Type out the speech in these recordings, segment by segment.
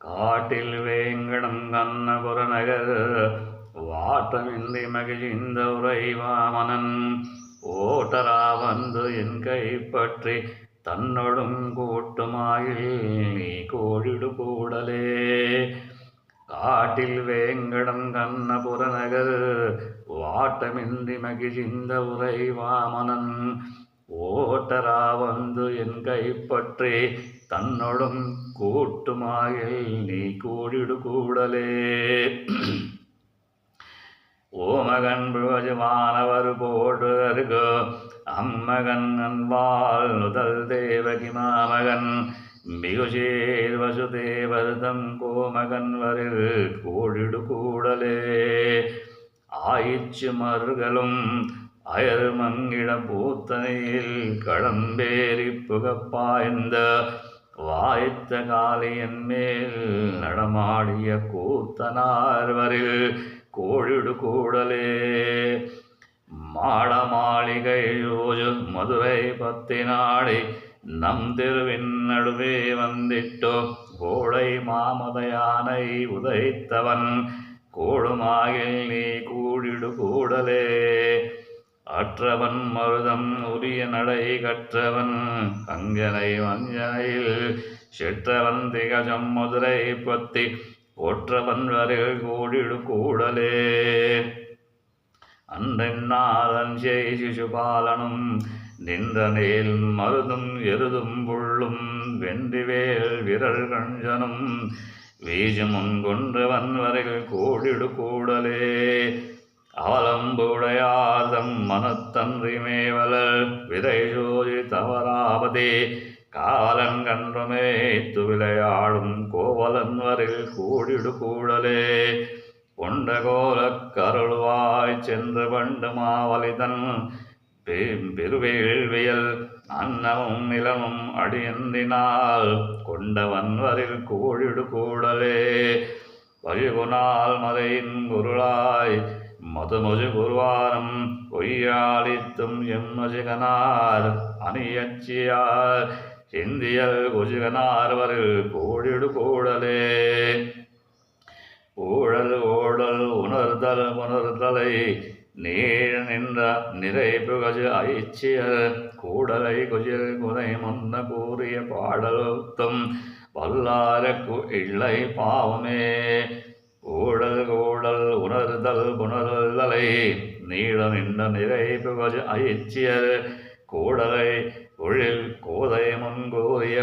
காட்டில் வேங்கடம் கண்ணபுரநகர் வாட்டமின்றி மகிழ்ந்த உறைவாமனன் ஓட்டரா வந்து என் கைப்பற்றி தன்னொடும் கூட்டுமாயில் நீ கோழிடு கூடலே. காட்டில் வேங்கடம் கண்ணபுரநகர் வாட்டமின்றி மகிழ்ந்த உறைவாமனன் ஓட்டரா வந்து என் கைப்பற்றி தன்னொடும் கூட்டுமாயில் நீ கூடிடு கூடலே. ஓமகன் புவஜமானவர் போடு அருகோ அம்மகன் அன்பால் நுதல் தேவகி மாமகன் மிகுசேர் வசுதேவர்தம் கோமகன் வரில் கோடிடு கூடலே. ஆயிச்சு மறுகளும் அயர் மங்கிட பூத்தனையில் களம்பேறி புகப்பாய்ந்த வாய்த்த காளியன் மேல் நடமாடிய கூத்தனார்வரில் கோழிடு கூடலே. மாட மாளிகை யோஜு மதுரை பத்தினாடி நம் தெருவின் நடுவே வந்திட்டோ கோடை மாமதையானை உதைத்தவன் கோடுமாகில் நீ கூடிடு கூடலே. அற்றவன் மருதம் உரிய நடை கற்றவன் கங்கனை வஞ்சனையில் செற்றவன் திகஜம் மதுரை பத்தி ஒற்றவன் வரில் கூடிடு கூடலே. அன்றென்னாதன் செய் சிசுபாலனும் நின்ற நேல் மருதும் எருதும் புள்ளும் வென்றிவேல் விரல் கஞ்சனும் வீஜமுன் கொன்றவன் வரையில் கூடிடு கூடலே. அவலம்புடையார்தம் மனத்தன்றி மேவலர் விதை சோதி தவறாபதே காவலன் கன்றுமே துவிளையாடும் கோவலன் வரில் கூடிடு கூடலே. கொண்ட கோலக் கருள்வாய் சென்று பண்டு மாவலிதன் பெருவேள்வியல் அன்னமும் நிலமும் அடியன்றினால் கொண்டவன் வரில் கூடிடு கூடலே. வழிகுனால் மறையின் குருளாய் மதுமுஜு குருவாரம் கொய்யாளித்தும் எம்மஜிகனார் அணியச்சியார் சிந்தியல் குஜிகனார் வரில் கூடிடு கூடலே. ஊழல் ஓடல் உணர்தல் புணர்தலை நீழ நின்ற நிறை புகஜு ஐச்சியர் கூடலை குஜில் குதை முன்ன கூறிய பாடலுத்தும் வல்லாரக்கு இல்லை பாவமே. ஊழல் கூடல் உணர்தல் புணர்தலை நீள நின்ற நிறை புகஜு ஐச்சியர் கூடலை குழில் கோதை முன்கூறிய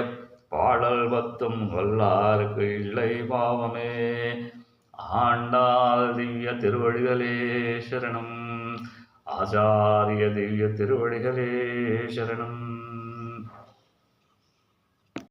பாடல் பத்தும் வல்லாருக்கு இல்லை பாவமே. ஆண்டாள் திவ்ய திருவடிகளே சரணம். ஆச்சாரிய திவ்ய திருவடிகளே சரணம்.